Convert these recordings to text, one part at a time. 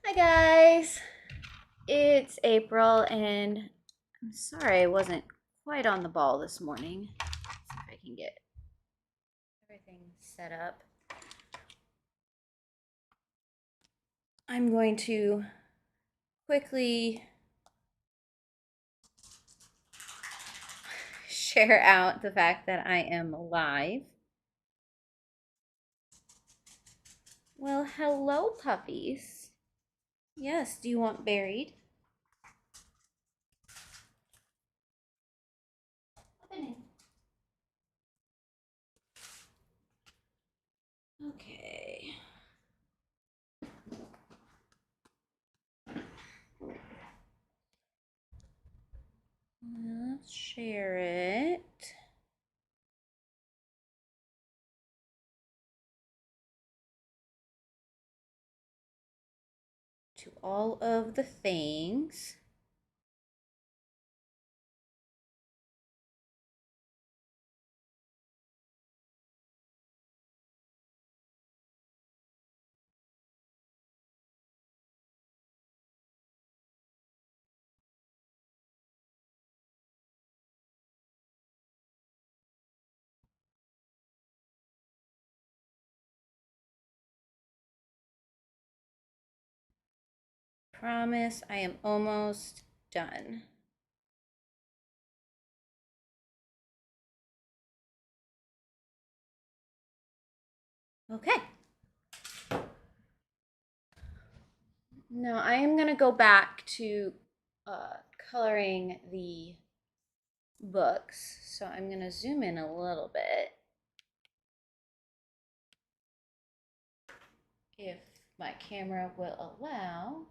Hi guys, it's April and I'm sorry I wasn't quite on the ball this morning. Let's see if I can get everything set up. I'm going to quickly share out the fact that I am live. Well, hello puppies. Yes, do you want buried? Okay. Let's share it. To all of the things. Promise I am almost done. Okay. Now I am going to go back to coloring the books. So I'm going to zoom in a little bit. If my camera will allow.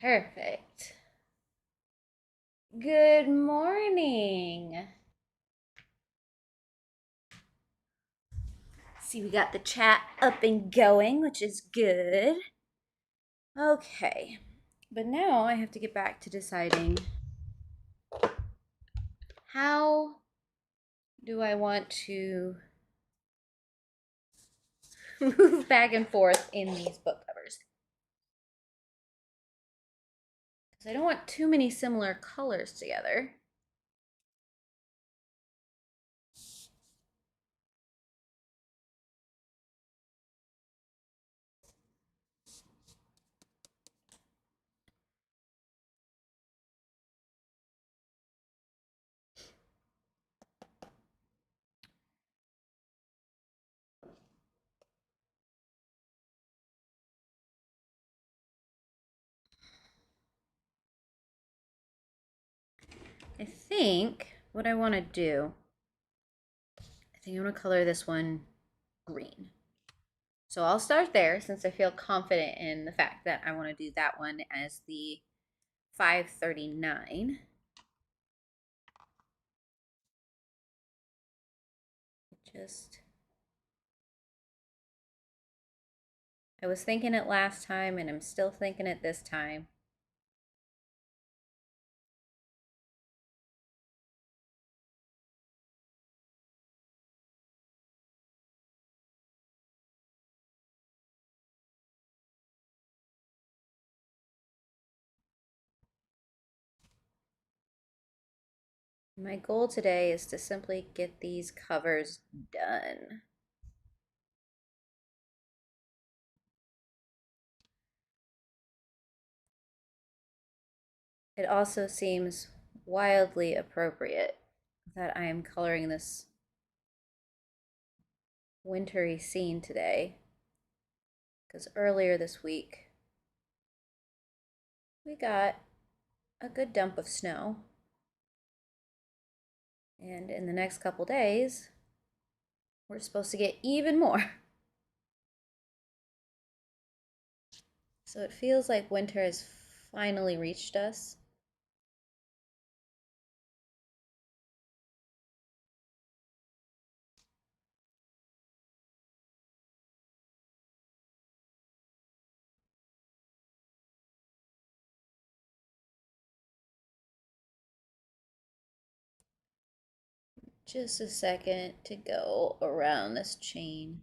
Perfect. Good morning. See, we got the chat up and going, which is good. Okay, but now I have to get back to deciding how do I want to move back and forth in these book covers. Because I don't want too many similar colors together. I think what I want to do, I think I'm going to color this one green. So I'll start there since I feel confident in the fact that I want to do that one as the 539. I was thinking it last time and I'm still thinking it this time. My goal today is to simply get these covers done. It also seems wildly appropriate that I am coloring this wintry scene today, because earlier this week we got a good dump of snow, and in the next couple days we're supposed to get even more. So it feels like winter has finally reached us. Just a second to go around this chain.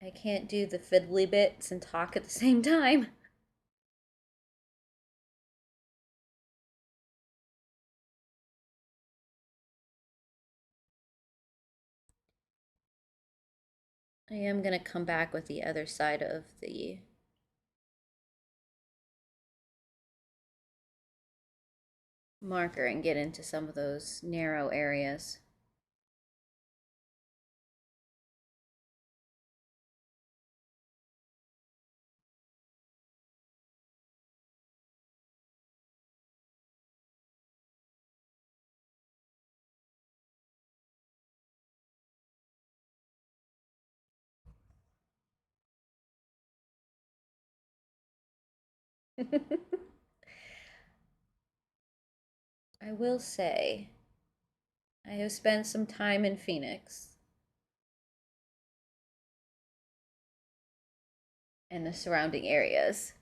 I can't do the fiddly bits and talk at the same time. I am going to come back with the other side of the marker and get into some of those narrow areas. I will say, I have spent some time in Phoenix and the surrounding areas,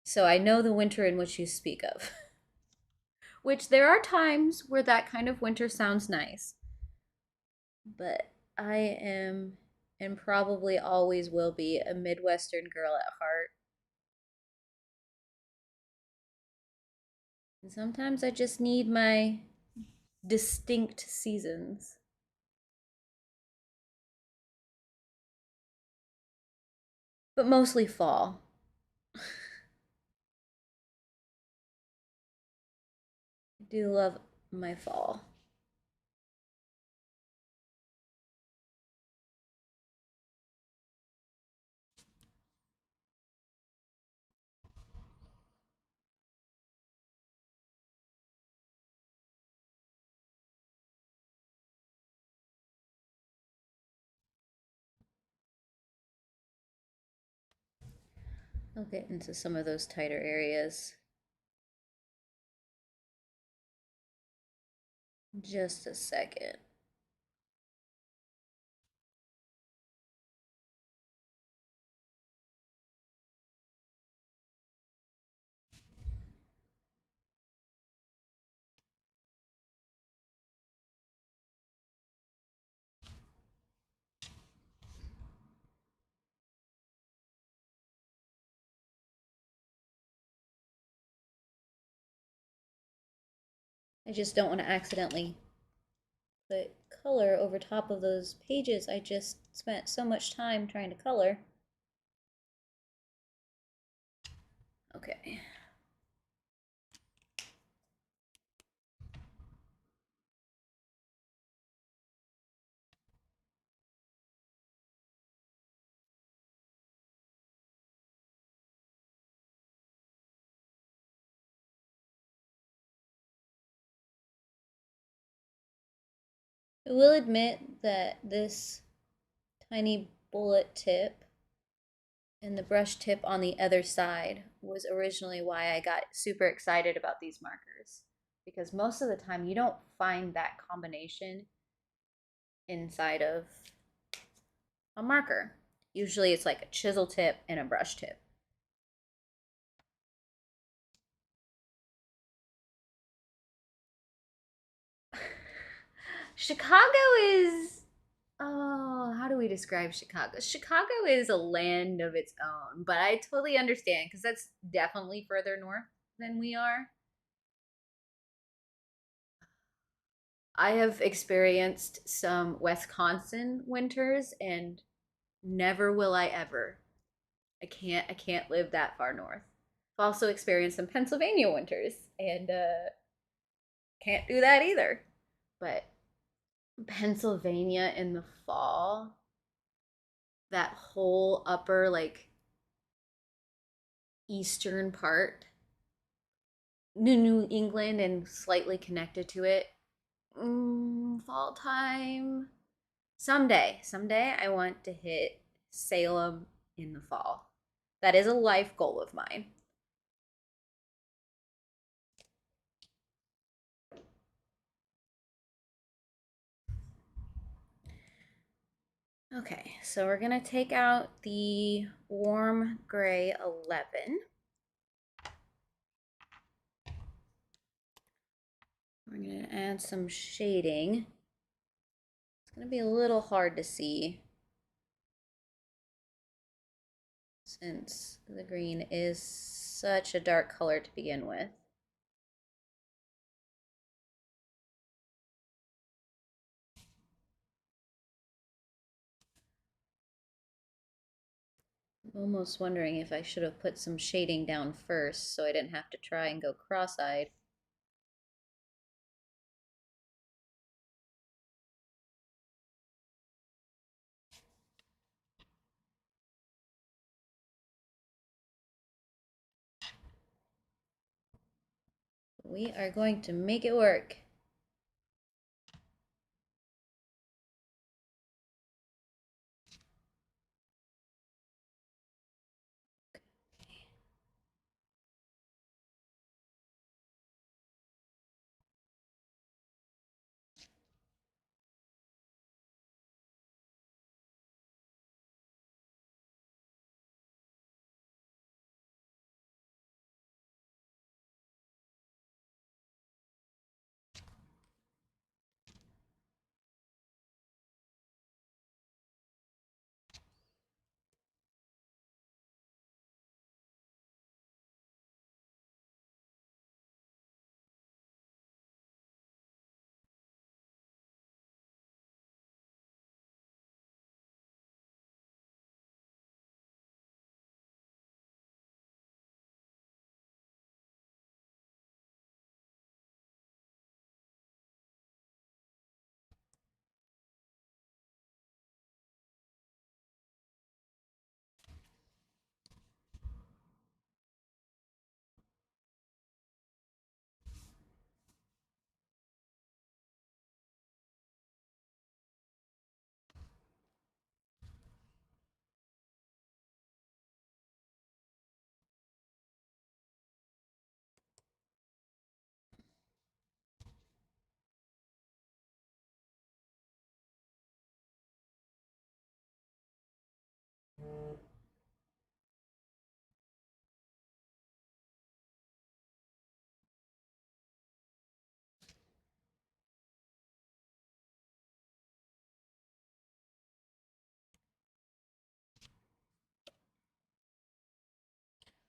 so I know the winter in which you speak of. Which there are times where that kind of winter sounds nice, but I am and probably always will be a Midwestern girl at heart. And sometimes I just need my distinct seasons. But mostly fall. I do love my fall. I'll get into some of those tighter areas. Just a second. I just don't want to accidentally put color over top of those pages I just spent so much time trying to color. Okay. I will admit that this tiny bullet tip and the brush tip on the other side was originally why I got super excited about these markers. Because most of the time you don't find that combination inside of a marker. Usually it's like a chisel tip and a brush tip. Chicago is, oh, how do we describe Chicago? Chicago is a land of its own, but I totally understand because that's definitely further north than we are. I have experienced some Wisconsin winters and never will I ever. I can't live that far north. I've also experienced some Pennsylvania winters and can't do that either. But Pennsylvania in the fall, that whole upper like eastern part, New England and slightly connected to it. Fall time. Someday I want to hit Salem in the fall. That is a life goal of mine. Okay, so we're gonna take out the warm gray 11. we're going to add some shading. It's going to be a little hard to see since the green is such a dark color to begin with. I'm almost wondering if I should have put some shading down first so I didn't have to try and go cross-eyed. We are going to make it work.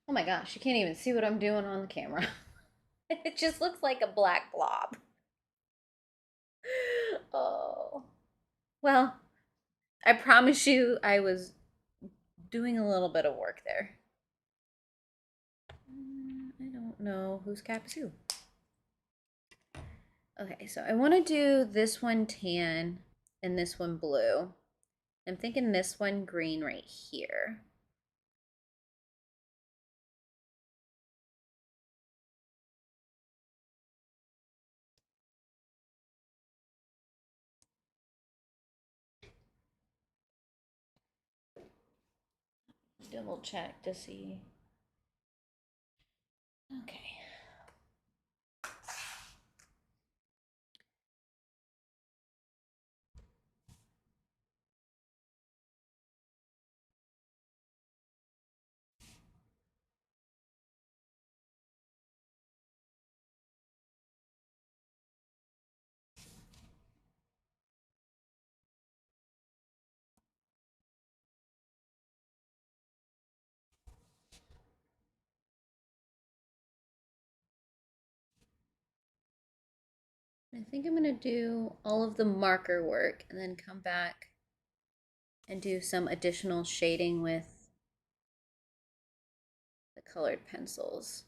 Oh my gosh, you can't even see what I'm doing on the camera. It just looks like a black blob. Oh. Well, I promise you I was doing a little bit of work there. I don't know whose cap is who. Okay, so I want to do this one tan and this one blue. I'm thinking this one green right here. Double check to see. Okay. I think I'm going to do all of the marker work and then come back and do some additional shading with the colored pencils.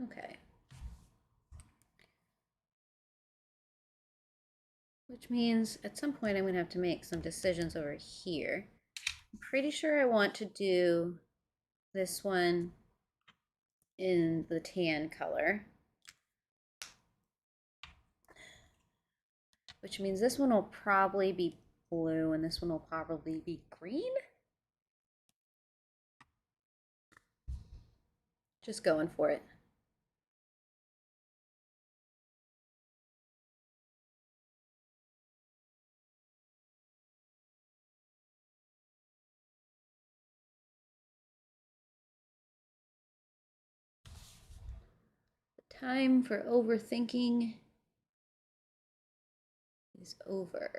Okay. Which means at some point I'm going to have to make some decisions over here. I'm pretty sure I want to do this one in the tan color, which means this one will probably be blue and this one will probably be green. Just going for it. The time for overthinking is over.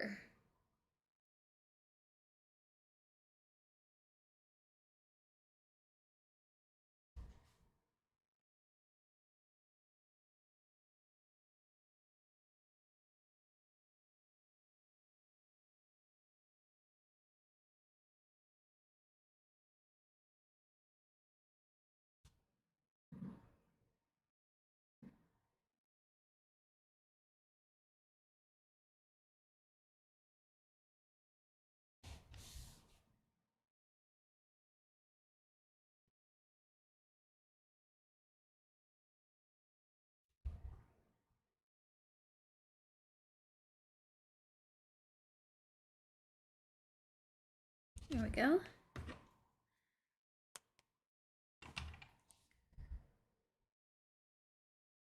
There we go.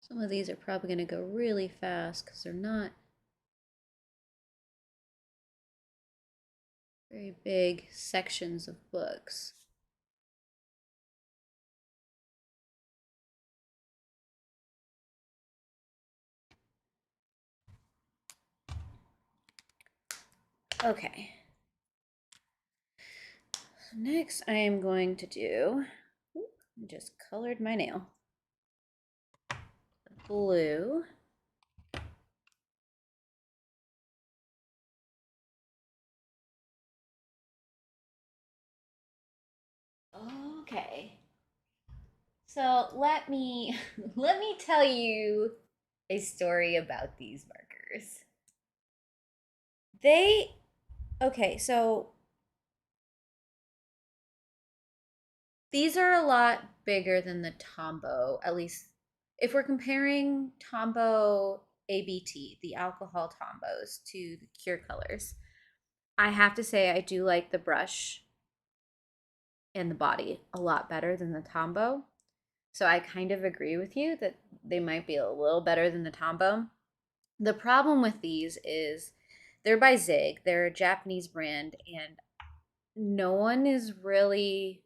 Some of these are probably going to go really fast because they're not very big sections of books. Okay. So next I am going to do, I just colored my nail. Blue. Okay. So let me let me tell you a story about these markers. They okay, so these are a lot bigger than the Tombow, at least if we're comparing Tombow ABT, the alcohol Tombows, to the Kurecolors. I have to say I do like the brush and the body a lot better than the Tombow. So I kind of agree with you that they might be a little better than the Tombow. The problem with these is they're by ZIG. They're a Japanese brand, and no one is really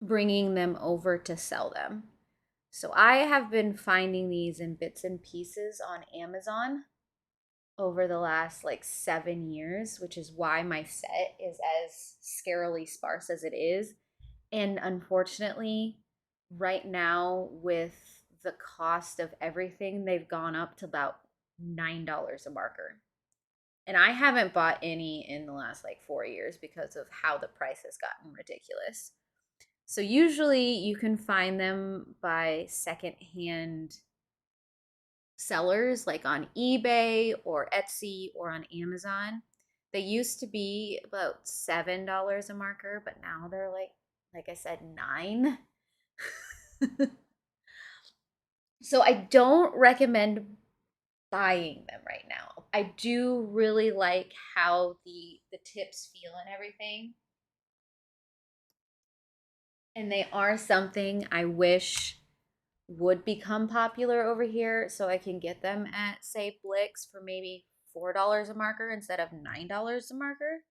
bringing them over to sell them. So I have been finding these in bits and pieces on Amazon over the last like 7 years, which is why my set is as scarily sparse as it is. And unfortunately, right now, with the cost of everything, they've gone up to about $9 a marker. And I haven't bought any in the last like 4 years because of how the price has gotten ridiculous. So usually you can find them by secondhand sellers like on eBay or Etsy or on Amazon. They used to be about $7 a marker, but now they're like I said, 9. So I don't recommend buying them right now. I do really like how the tips feel and everything. And they are something I wish would become popular over here so I can get them at say Blix for maybe $4 a marker instead of $9 a marker,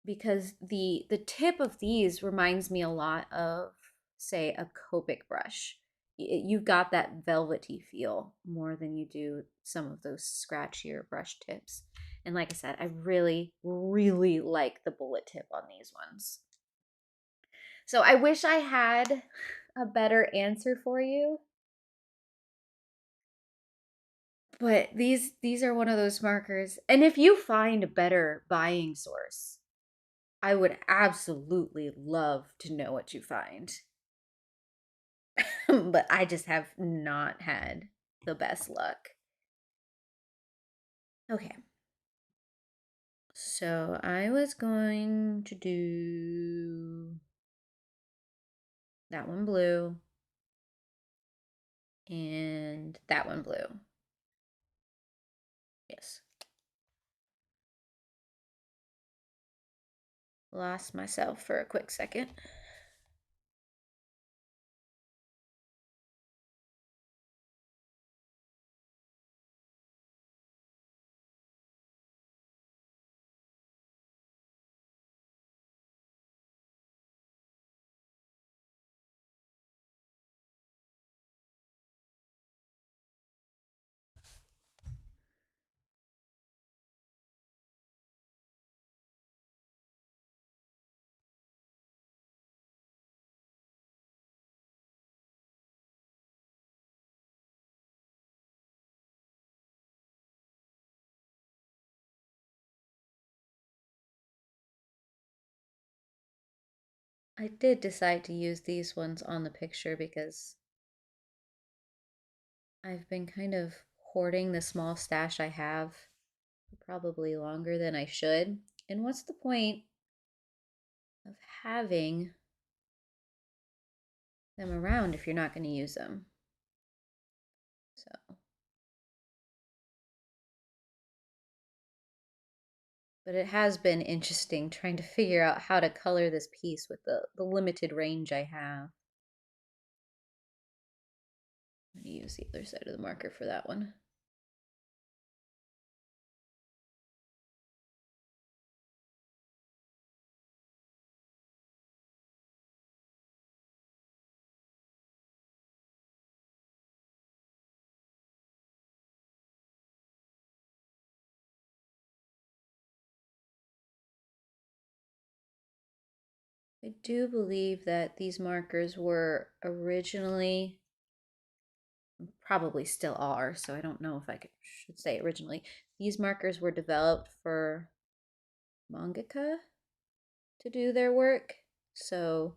because the tip of these reminds me a lot of say a Copic brush. You've got that velvety feel more than you do some of those scratchier brush tips. And like I said, I really really like the bullet tip on these ones. So I wish I had a better answer for you. But these are one of those markers. And if you find a better buying source, I would absolutely love to know what you find. But I just have not had the best luck. Okay. So I was going to do that one blue and that one blue. Yes. Lost myself for a quick second. I did decide to use these ones on the picture because I've been kind of hoarding the small stash I have for probably longer than I should. And what's the point of having them around if you're not going to use them? So, but it has been interesting trying to figure out how to color this piece with the limited range I have. I'm going to use the other side of the marker for that one. I do believe that these markers were originally, probably still are, so I don't know if should say originally. These markers were developed for mangaka to do their work, so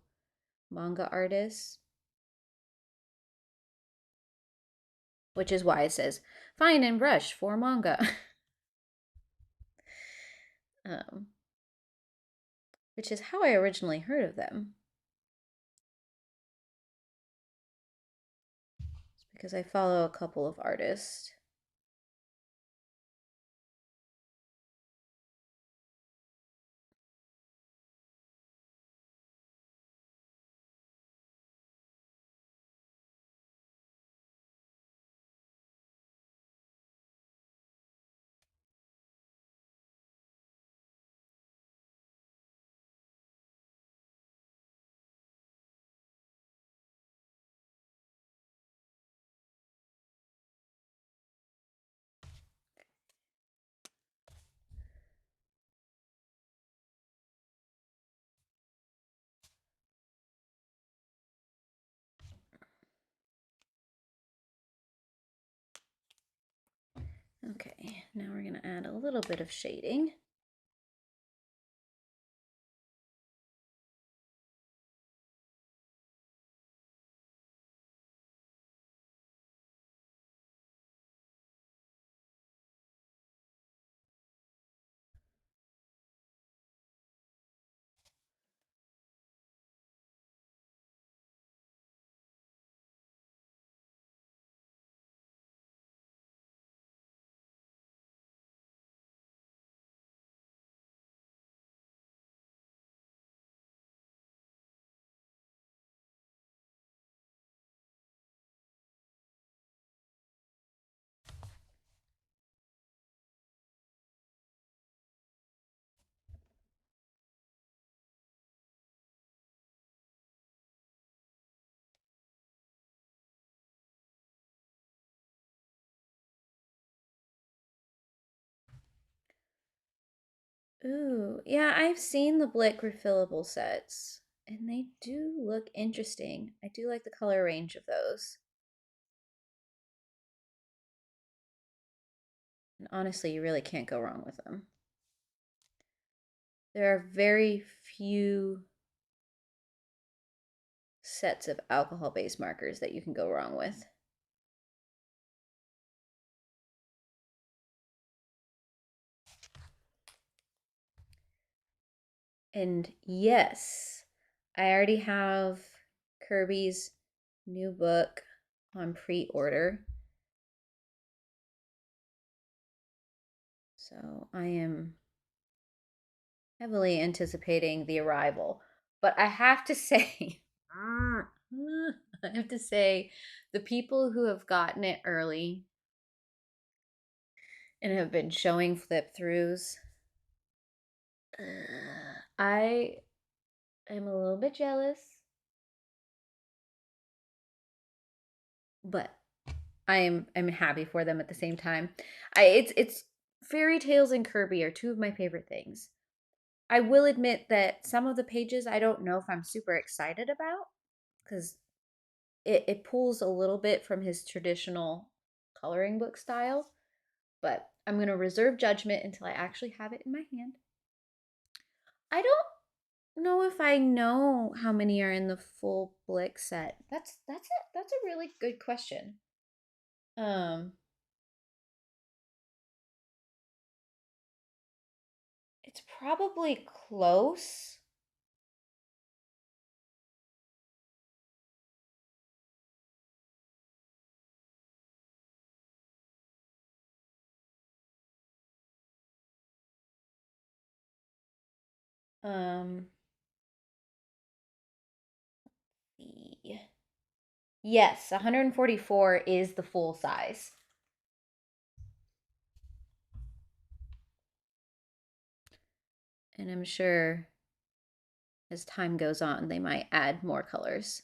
manga artists, which is why it says fine and brush for manga. um, which is how I originally heard of them. It's because I follow a couple of artists. Okay, now we're going to add a little bit of shading. Ooh, yeah, I've seen the Blick refillable sets, and they do look interesting. I do like the color range of those. And honestly, you really can't go wrong with them. There are very few sets of alcohol-based markers that you can go wrong with. And yes, I already have Kirby's new book on pre-order. So I am heavily anticipating the arrival. But I have to say, I have to say, the people who have gotten it early and have been showing flip throughs, I am a little bit jealous, but I'm happy for them at the same time. It's fairy tales and Kirby are two of my favorite things. I will admit that some of the pages I don't know if I'm super excited about because it pulls a little bit from his traditional coloring book style, but I'm going to reserve judgment until I actually have it in my hand. I don't know if I know how many are in the full Blick set. That's a really good question. Um it's probably close. Um yes, 144 is the full size. And I'm sure as time goes on, they might add more colors.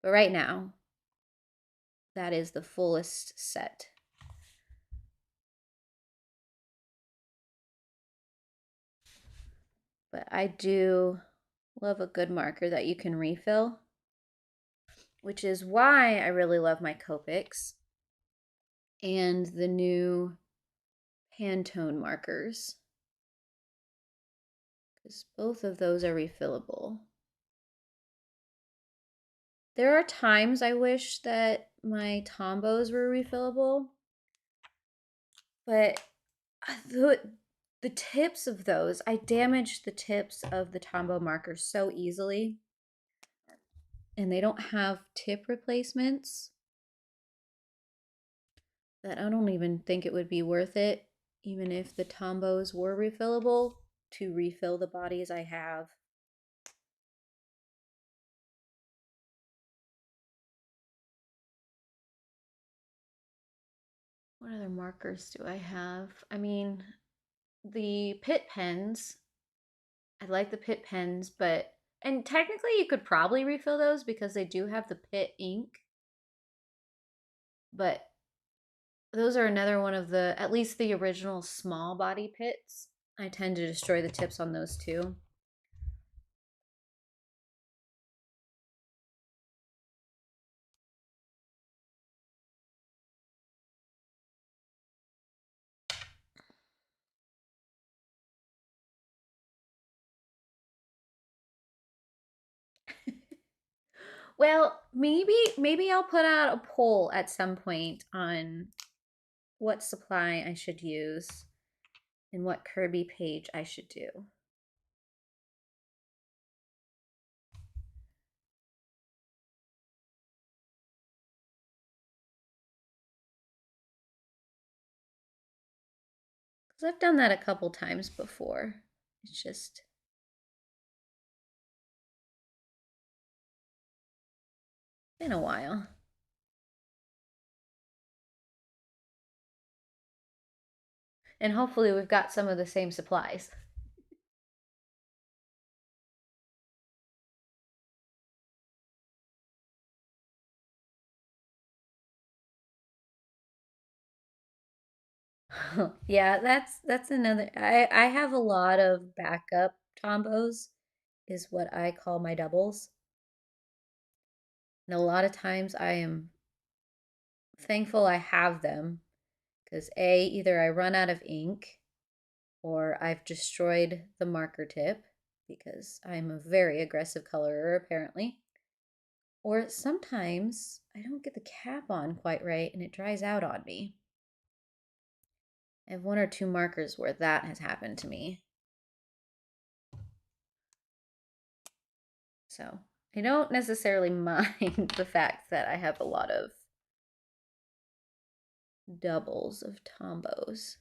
But right now, that is the fullest set. But I do love a good marker that you can refill, which is why I really love my Copics and the new Pantone markers, because both of those are refillable. There are times I wish that my Tombos were refillable, but the tips of those, I damaged the tips of the Tombow markers so easily, and they don't have tip replacements that I don't even think it would be worth it, even if the Tombos were refillable, to refill the bodies I have. What other markers do I have? I mean, the Pitt pens. I like the Pitt pens, but and technically you could probably refill those because they do have the Pitt ink. But those are another one of the, at least the original small body Pitts. I tend to destroy the tips on those too. Well, maybe I'll put out a poll at some point on what supply I should use and what Kirby page I should do. Because I've done that a couple times before. It's just been a while. And hopefully we've got some of the same supplies. Yeah, that's another. I have a lot of backup tombos, is what I call my doubles. And a lot of times I am thankful I have them because A, either I run out of ink or I've destroyed the marker tip because I'm a very aggressive colorer apparently. Or sometimes I don't get the cap on quite right and it dries out on me. I have one or two markers where that has happened to me. So I don't necessarily mind the fact that I have a lot of doubles of Tombos.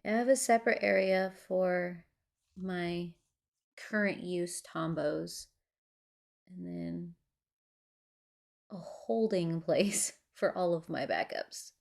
I have a separate area for my current use Tombos, and then a holding place for all of my backups.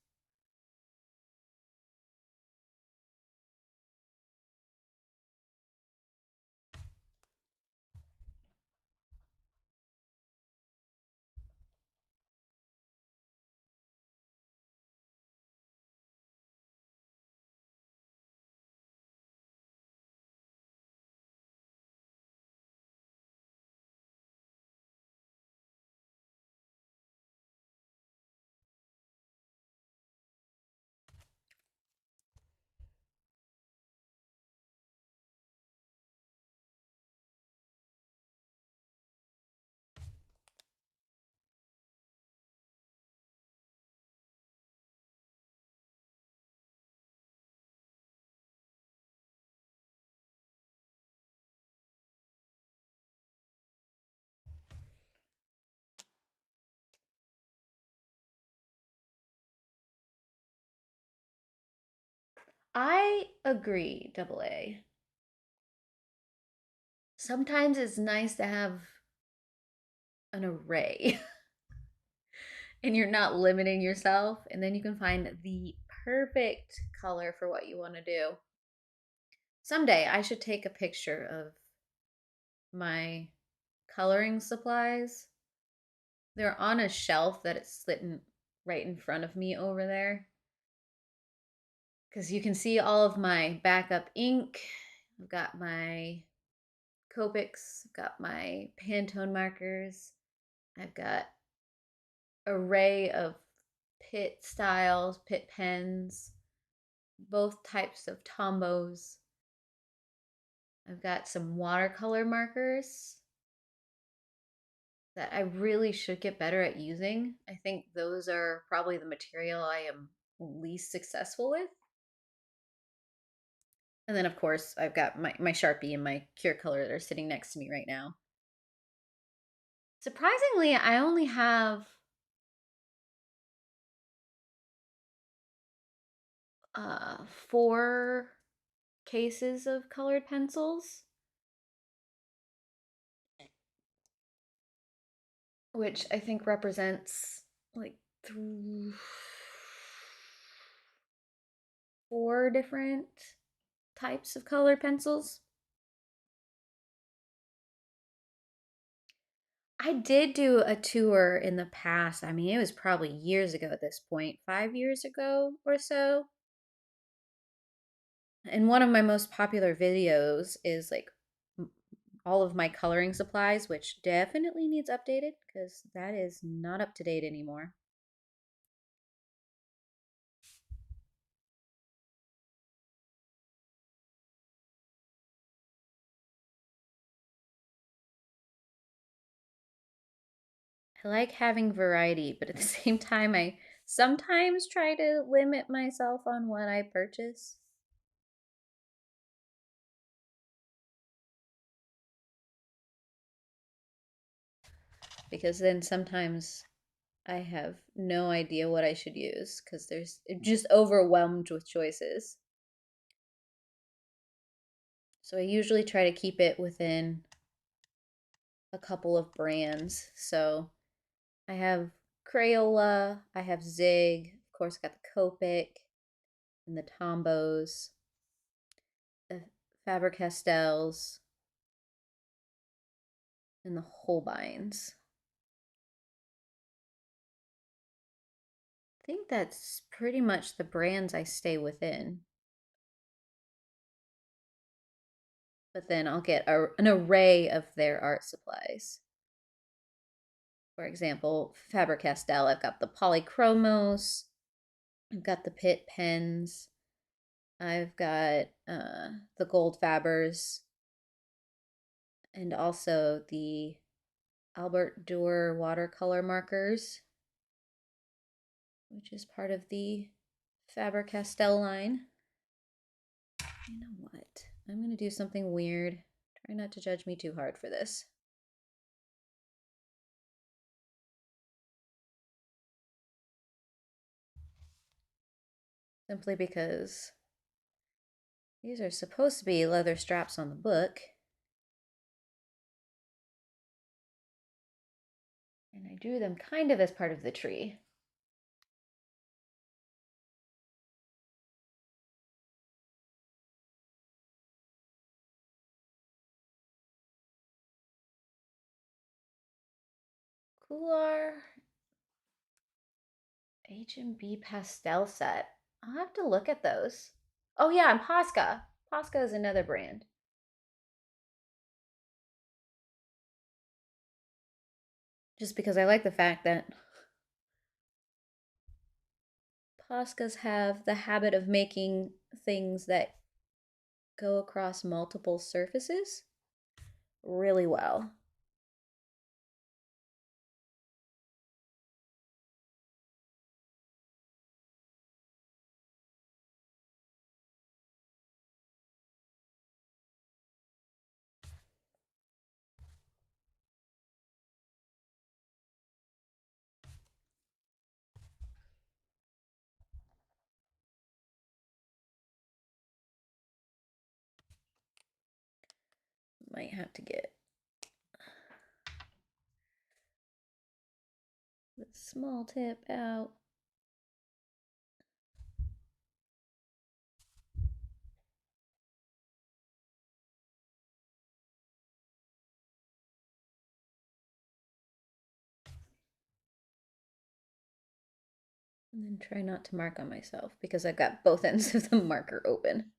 I agree, double A. Sometimes it's nice to have an array and you're not limiting yourself, and then you can find the perfect color for what you want to do. Someday I should take a picture of my coloring supplies. They're on a shelf that it's sitting right in front of me over there. Because you can see all of my backup ink. I've got my Copics, I've got my Pantone markers, I've got array of Pitt styles, Pitt pens, both types of Tombos. I've got some watercolor markers that I really should get better at using. I think those are probably the material I am least successful with. And then, of course, I've got my Sharpie and my Kurecolor that are sitting next to me right now. Surprisingly, I only have 4 cases of colored pencils, which I think represents like 4 different types of colored pencils. I did do a tour in the past. I mean, it was probably years ago at this point, 5 years ago or so. And one of my most popular videos is like all of my coloring supplies, which definitely needs updated because that is not up to date anymore. I like having variety, but at the same time, I sometimes try to limit myself on what I purchase. because then sometimes I have no idea what I should use because there's just overwhelmed with choices. So I usually try to keep it within a couple of brands. So I have Crayola, I have ZIG, of course, got the Copic and the Tombos, the Faber-Castells, and the Holbeins. I think that's pretty much the brands I stay within. But then I'll get an array of their art supplies. For example, Faber-Castell, I've got the Polychromos, I've got the Pitt pens, I've got the Gold Fabers, and also the Albert Durer watercolor markers, which is part of the Faber-Castell line. You know what? I'm going to do something weird. Try not to judge me too hard for this. Simply because these are supposed to be leather straps on the book. And I drew them kind of as part of the tree. Couloir H&B pastel set. I'll have to look at those. Oh yeah, and Posca. Posca is another brand. Just because I like the fact that Poscas have the habit of making things that go across multiple surfaces really well. Might have to get the small tip out. And then try not to mark on myself because I've got both ends of the marker open.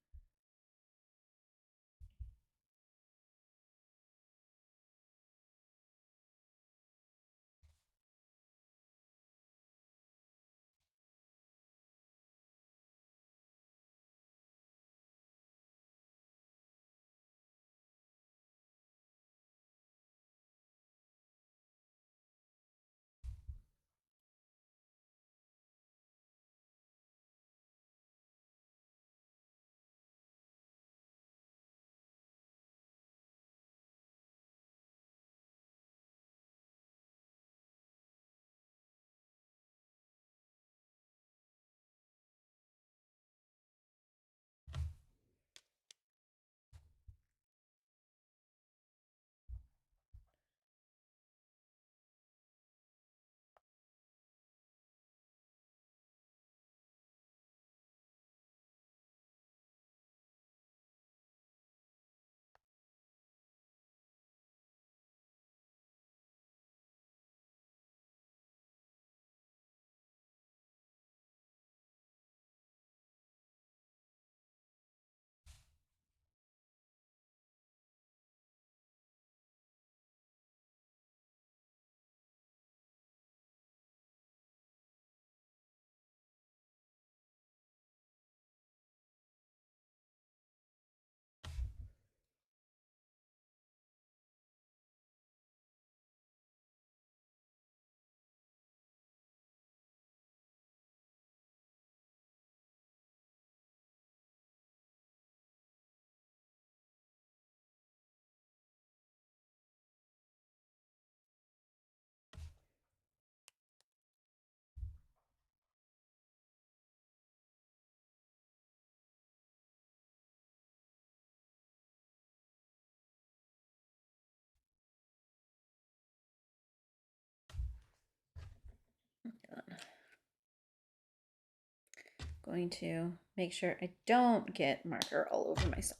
Going to make sure I don't get marker all over myself.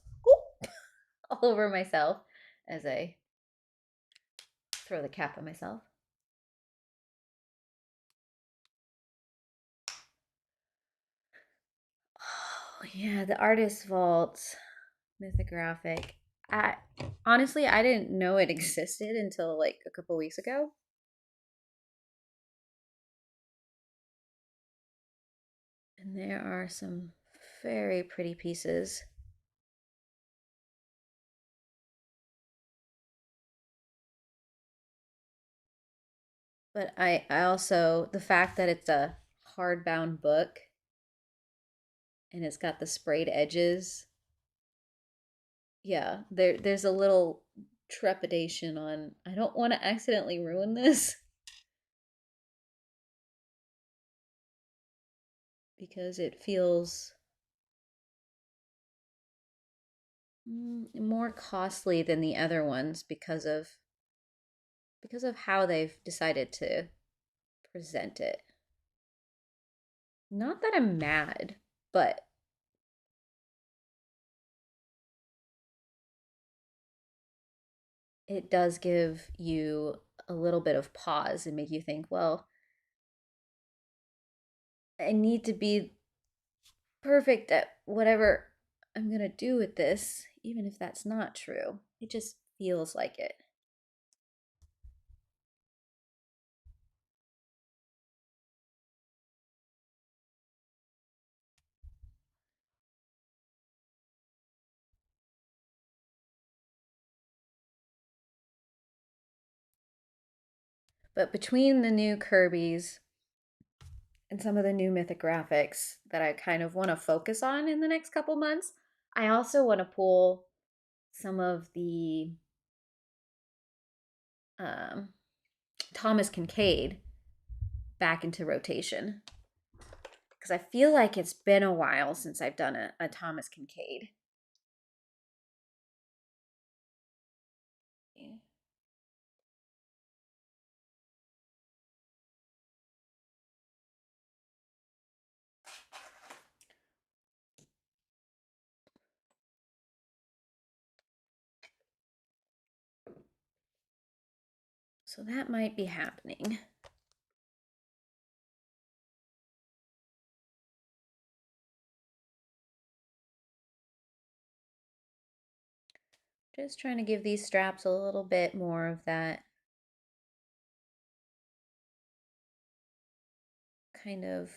All over myself as I throw the cap on myself. Oh, yeah, the Artist Vault Mythographic. Honestly, I didn't know it existed until like a couple weeks ago. And there are some very pretty pieces. But I also, the fact that it's a hardbound book and it's got the sprayed edges, yeah, there's a little trepidation on, I don't want to accidentally ruin this because it feels more costly than the other ones because of how they've decided to present it. Not that I'm mad, but it does give you a little bit of pause and make you think, well, I need to be perfect at whatever I'm going to do with this, even if that's not true. It just feels like it. But between the new Kirby's and some of the new Mythographics that I kind of want to focus on in the next couple months, I also want to pull some of the um, Thomas Kincaid back into rotation because I feel like it's been a while since I've done a Thomas Kincaid. So that might be happening. Just trying to give these straps a little bit more of that kind of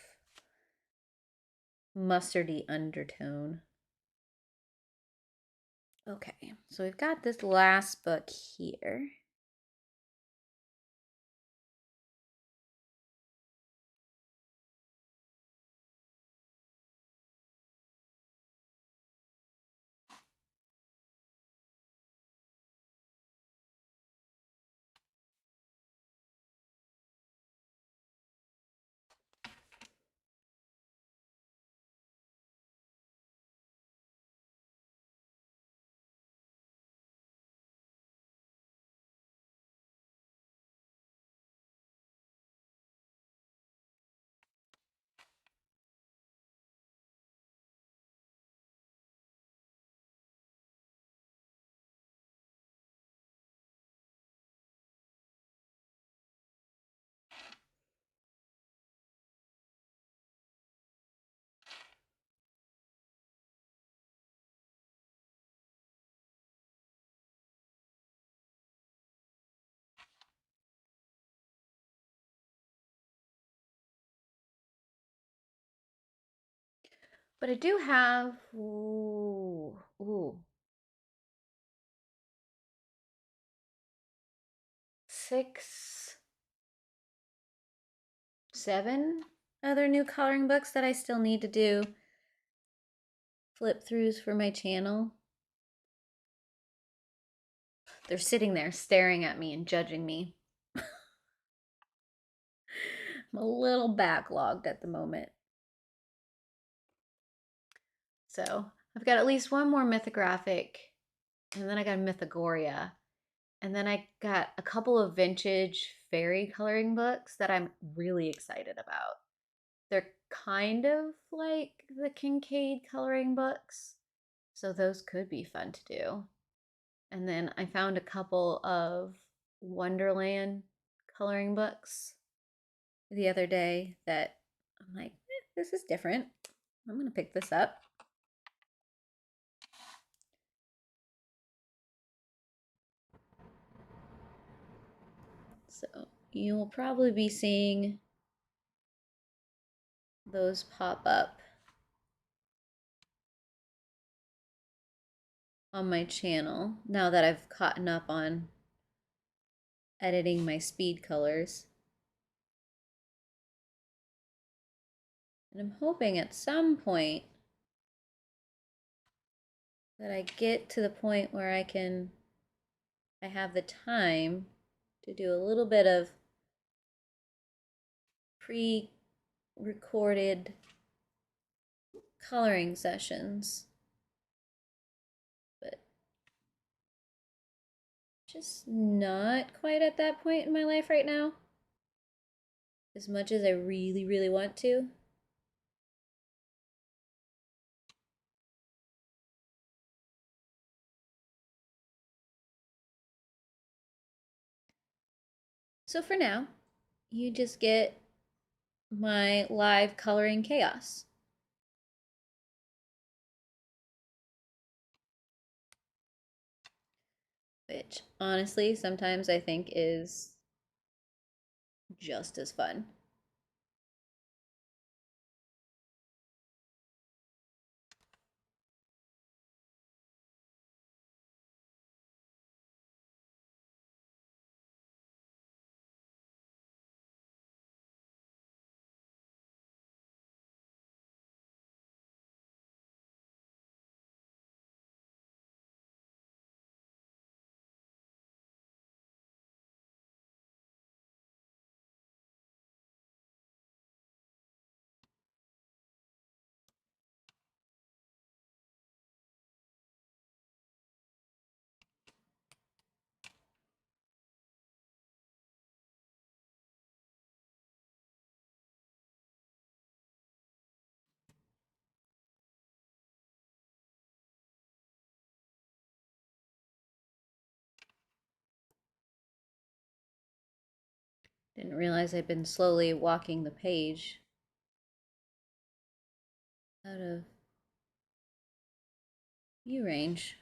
mustardy undertone. Okay, so we've got this last book here. But I do have, ooh, 6, 7 other new coloring books that I still need to do flip throughs for my channel. They're sitting there staring at me and judging me. I'm a little backlogged at the moment. So I've got at least one more mythographic, and then I got a Mythogoria, and then I got a couple of vintage fairy coloring books that I'm really excited about. They're kind of like the Kincaid coloring books, so those could be fun to do. And then I found a couple of Wonderland coloring books the other day that I'm like, this is different. I'm going to pick this up. So you will probably be seeing those pop up on my channel now that I've caught up on editing my speed colors. And I'm hoping at some point that I get to the point where I have the time to do a little bit of pre-recorded coloring sessions, but just not quite at that point in my life right now, as much as I really, really want to. So for now, you just get my live coloring chaos. Which honestly sometimes I think is just as fun. Didn't realize I'd been slowly walking the page out of view range.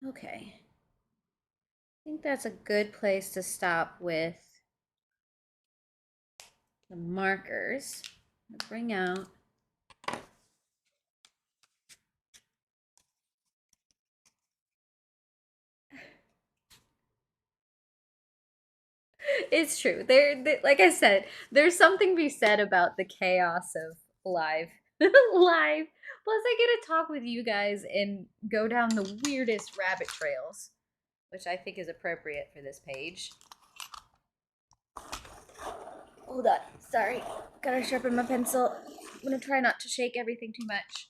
Okay. I think that's a good place to stop with the markers. I'll bring out it's true. Like I said, there's something to be said about the chaos of live. Live. Plus I get to talk with you guys and go down the weirdest rabbit trails, which I think is appropriate for this page. Hold on. Sorry. Gotta sharpen my pencil. I'm gonna try not to shake everything too much.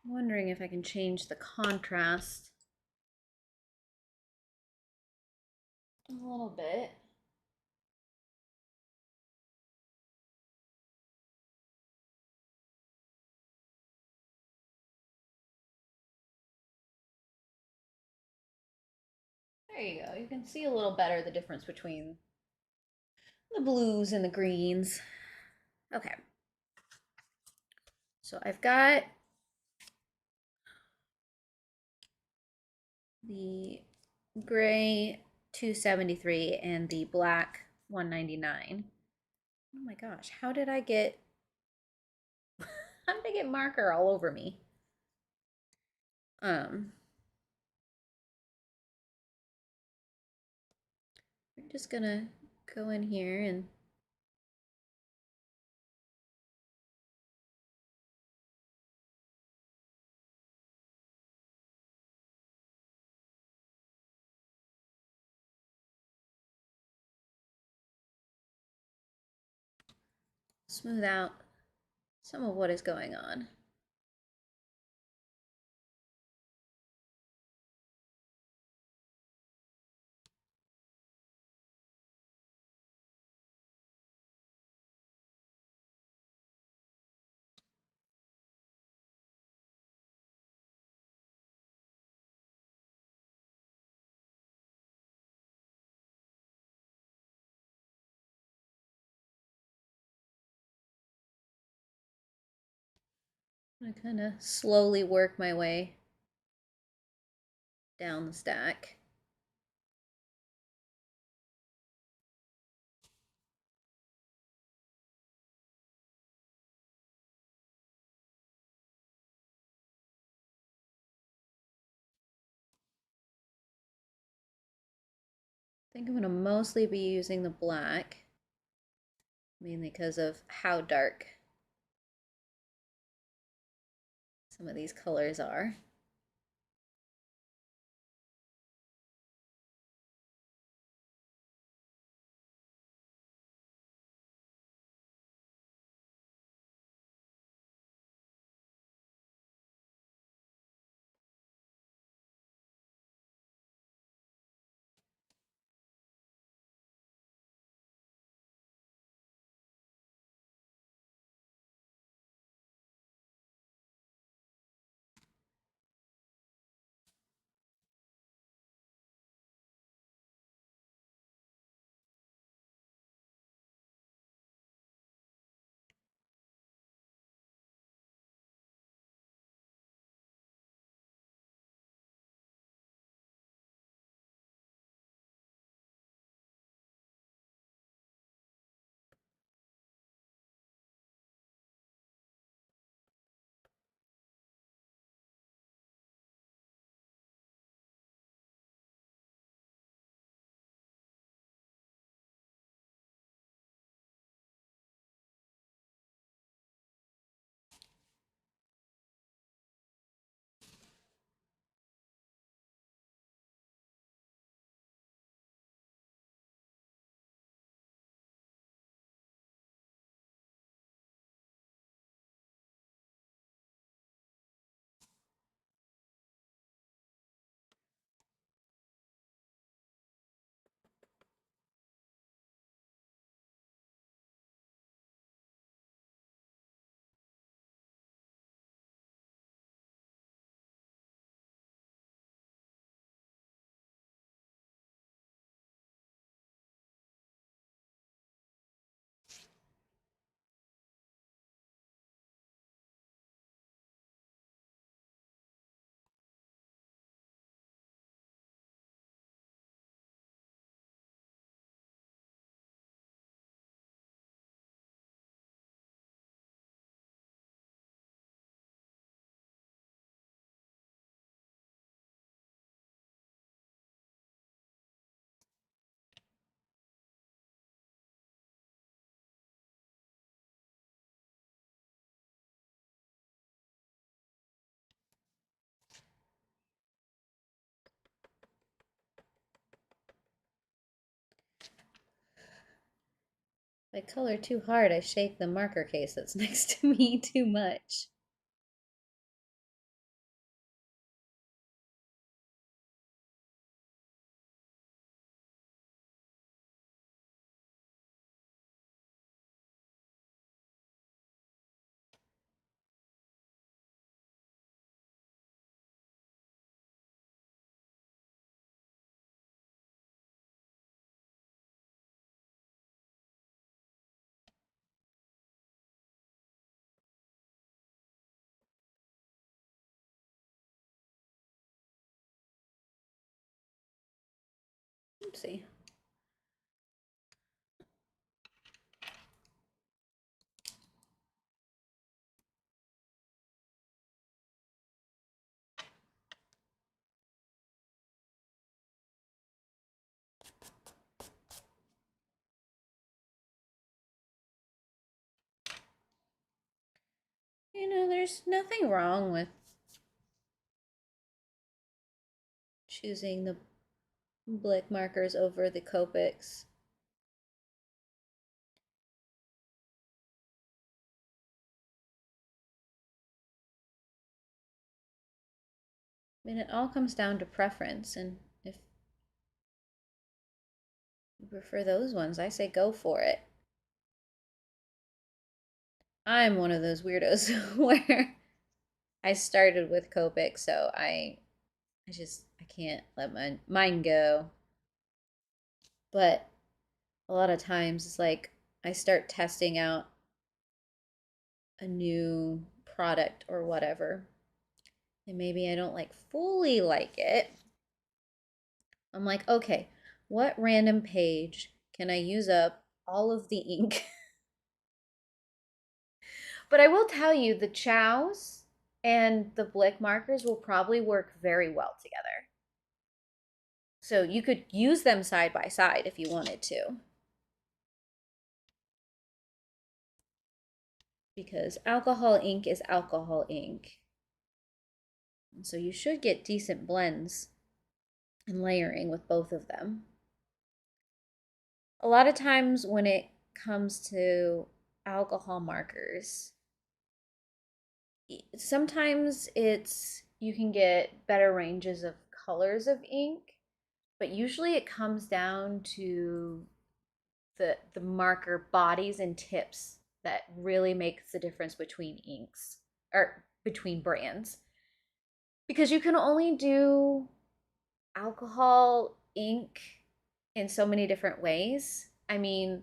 I'm wondering if I can change the contrast a little bit. There you go. You can see a little better the difference between the blues and the greens. Okay. So I've got the gray 273 and the black 199. Oh my gosh, how did I get marker all over me? just gonna go in here and smooth out some of what is going on. I kind of slowly work my way down the stack. I think I'm going to mostly be using the black, mainly because of how dark some of these colors are. If I color too hard, I shake the marker case that's next to me too much. Oopsie. you know, there's nothing wrong with choosing the Blick markers over the Copics. I mean, it all comes down to preference, and if you prefer those ones, I say go for it. I'm one of those weirdos where I started with Copic, so I can't let mine go. But a lot of times it's like I start testing out a new product or whatever, and maybe I don't like fully like it. I'm like, okay, what random page can I use up all of the ink? But I will tell you, the chows and the Blick markers will probably work very well together. So you could use them side by side if you wanted to. Because alcohol ink is alcohol ink. And so you should get decent blends and layering with both of them. A lot of times when it comes to alcohol markers, sometimes you can get better ranges of colors of ink, but usually it comes down to the marker bodies and tips that really makes the difference between inks or between brands. Because you can only do alcohol ink in so many different ways. I mean,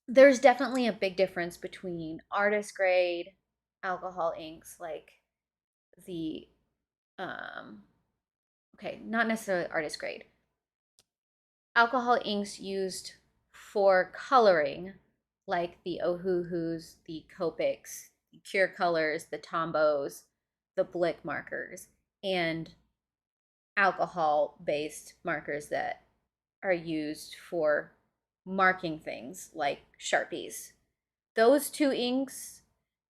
there's definitely a big difference between artist grade alcohol inks like the okay, not necessarily artist grade. Alcohol inks used for coloring, like the Ohuhus, the Copics, the Kurecolors, the Tombos, the Blick markers, and alcohol-based markers that are used for marking things like Sharpies. Those two inks,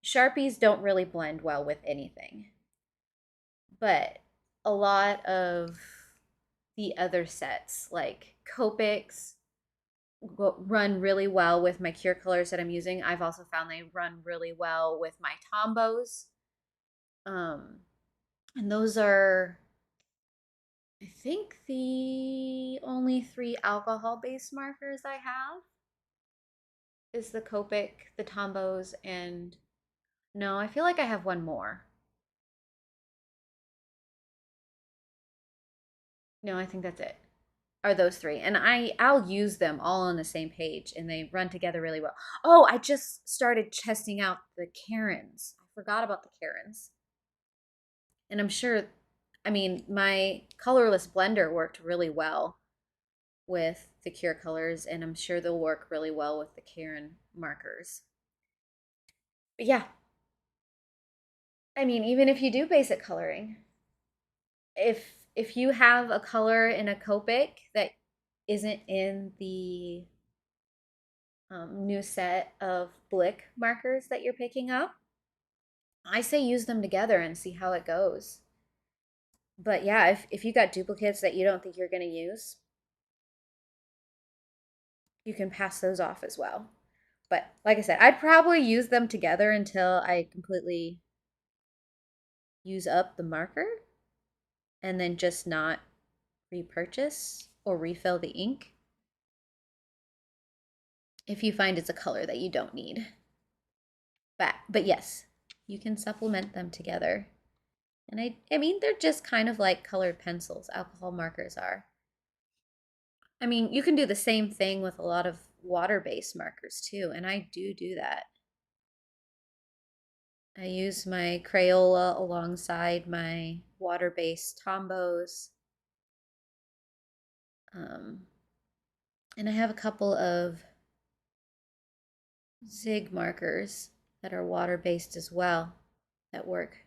Sharpies don't really blend well with anything. But a lot of the other sets, like Copics, run really well with my Kurecolors that I'm using. I've also found they run really well with my Tombos. And those are, I think, the only 3 alcohol-based markers I have is the Copic, the Tombos, and no, I feel like I have one more. No, I think that's it. Are those 3. And I'll use them all on the same page and they run together really well. Oh, I just started testing out the Karens. I forgot about the Karens. And I'm sure, I mean, my colorless blender worked really well with the Kurecolors, and I'm sure they'll work really well with the Karen markers. But yeah, I mean, even if you do basic coloring, if you have a color in a Copic that isn't in the new set of Blick markers that you're picking up, I say use them together and see how it goes. But yeah, if you got duplicates that you don't think you're going to use, you can pass those off as well. But like I said, I'd probably use them together until I completely use up the marker and then just not repurchase or refill the ink if you find it's a color that you don't need. But yes, you can supplement them together. And I mean, they're just kind of like colored pencils, alcohol markers are. I mean, you can do the same thing with a lot of water-based markers too, and I do that. I use my Crayola alongside my water-based Tombos. And I have a couple of ZIG markers that are water-based as well that work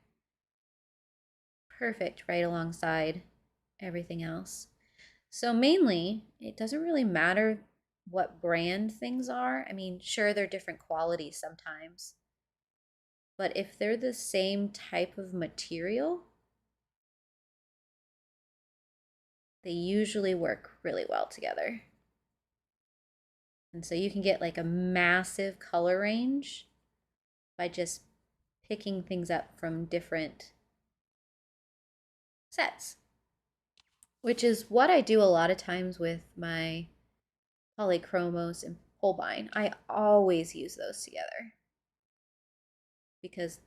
perfect right alongside everything else. So mainly, it doesn't really matter what brand things are. I mean, sure, they're different qualities sometimes. but if they're the same type of material, they usually work really well together. And so you can get like a massive color range by just picking things up from different sets, which is what I do a lot of times with my polychromos and Holbein. I always use those together because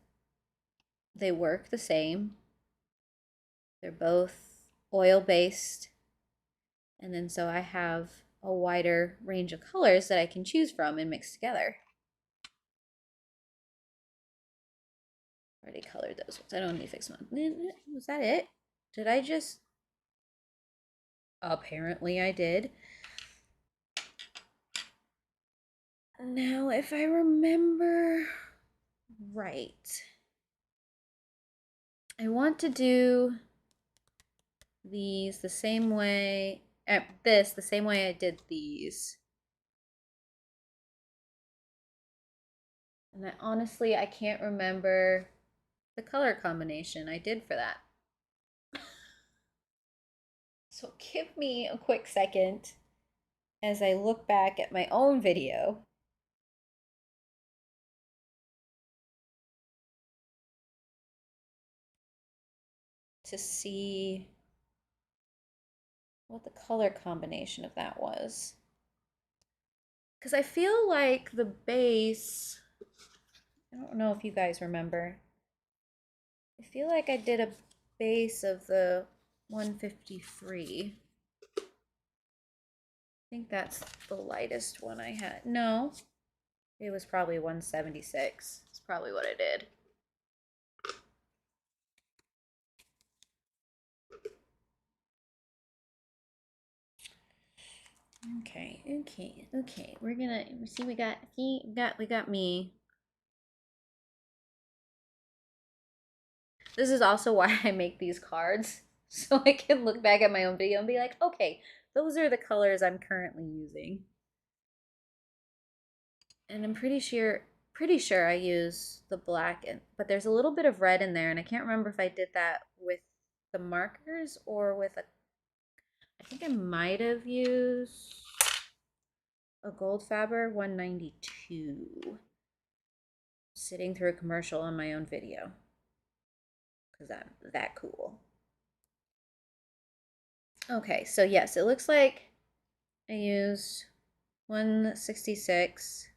they work the same. They're both oil-based. And then so I have a wider range of colors that I can choose from and mix together. Already colored those ones. I don't need to fix them. Was that it? Did I just... Apparently I did. Now, if I remember right, I want to do these the same way, the same way I did these. And honestly, I can't remember the color combination I did for that. So give me a quick second as I look back at my own video. To see what the color combination of that was. Because I feel like the base, I don't know if you guys remember, I feel like I did a base of the 153. I think that's the lightest one I had. No, it was probably 176. That's probably what I did. Okay. We're gonna see. We got me. This is also why I make these cards, so I can look back at my own video and be like, okay, those are the colors I'm currently using. And I'm pretty sure I use the black, but there's a little bit of red in there, and I can't remember if I did that with the markers or with I think I might have used a gold Faber 192. Sitting through a commercial on my own video because I'm that cool. Okay, so yes, it looks like I used 166,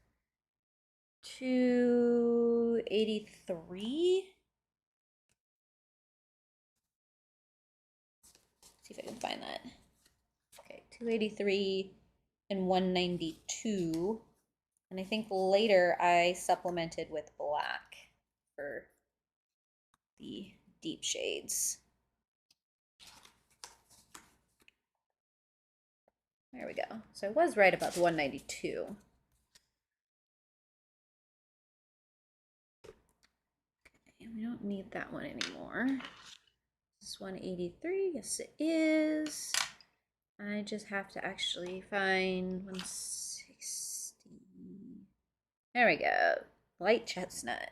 283. See if I can find that. Okay, 283 and 192. And I think later I supplemented with black for the deep shades. There we go. So I was right about the 192. Okay, we don't need that one anymore. This is 183. Yes, it is. I just have to actually find 160. There we go. Light chestnut.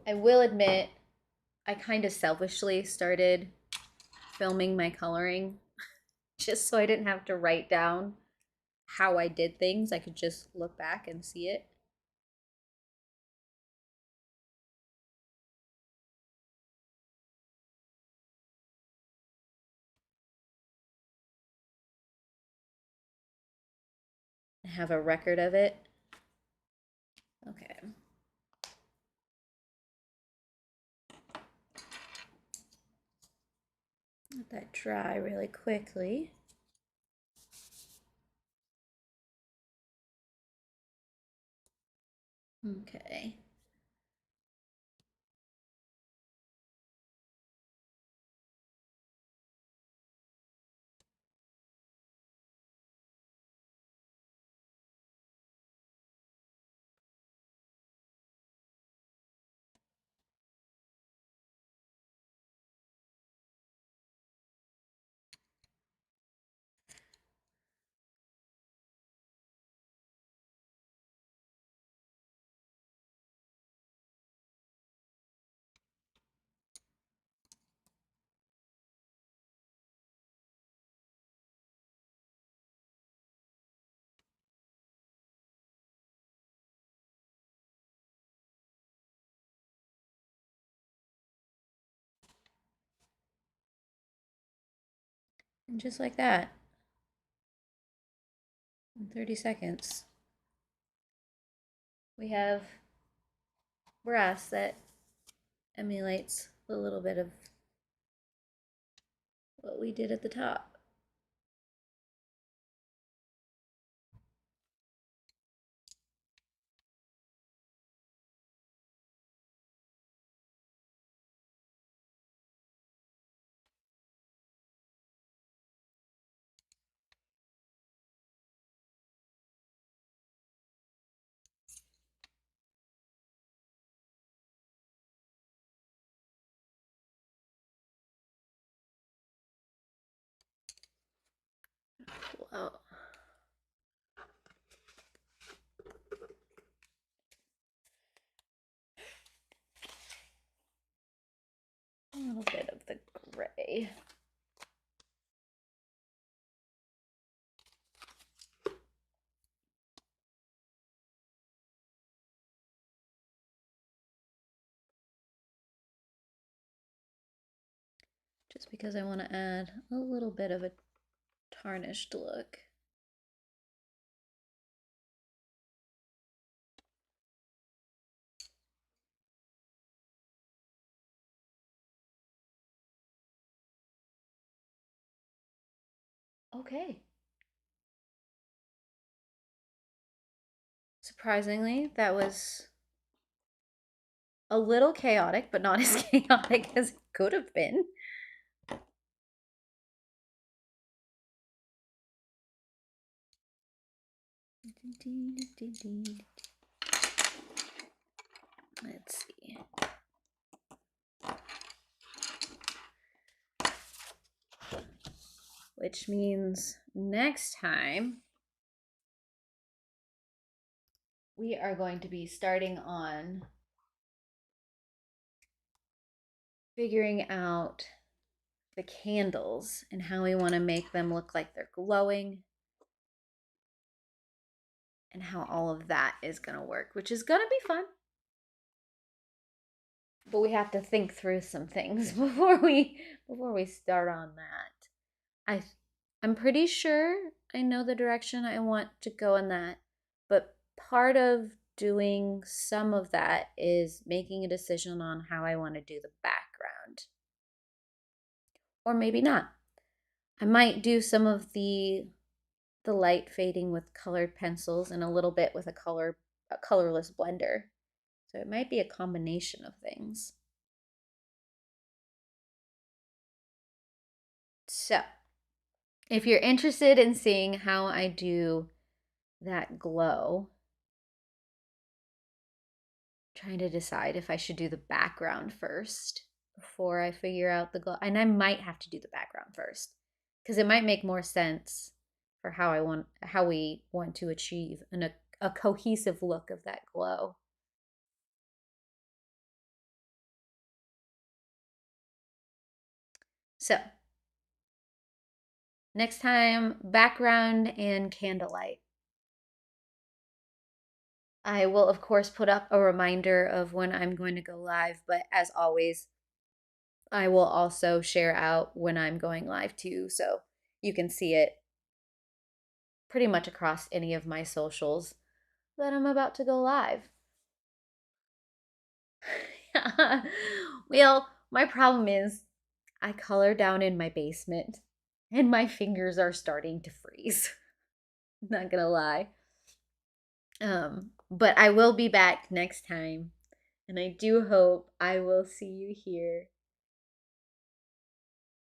I will admit, I kind of selfishly started filming my coloring just so I didn't have to write down how I did things. I could just look back and see it. Have a record of it. Okay. Let that dry really quickly. Okay. And just like that, in 30 seconds, we have brass that emulates a little bit of what we did at the top. Wow. A little bit of the gray. Just because I want to add a little bit of a tarnished look. Okay. Surprisingly, that was a little chaotic, but not as chaotic as it could have been. Let's see. Which means next time we are going to be starting on figuring out the candles and how we want to make them look like they're glowing and how all of that is going to work, which is going to be fun. But we have to think through some things before we start on that. I'm pretty sure I know the direction I want to go in that, but part of doing some of that is making a decision on how I want to do the background. Or maybe not. I might do some of the light fading with colored pencils and a little bit with a colorless blender. So it might be a combination of things. So, if you're interested in seeing how I do that glow, trying to decide if I should do the background first before I figure out the glow. And I might have to do the background first because it might make more sense for how we want to achieve a cohesive look of that glow. So, next time, background and candlelight. I will, of course, put up a reminder of when I'm going to go live, but as always, I will also share out when I'm going live too, so you can see it pretty much across any of my socials that I'm about to go live. Well, my problem is I color down in my basement and my fingers are starting to freeze. Not gonna lie. But I will be back next time, and I do hope I will see you here.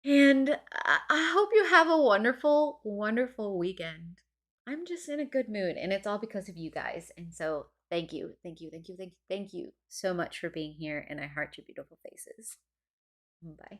And I hope you have a wonderful, wonderful weekend. I'm just in a good mood, and it's all because of you guys. And so, thank you, thank you, thank you, thank you, thank you so much for being here. And I heart your beautiful faces. Bye.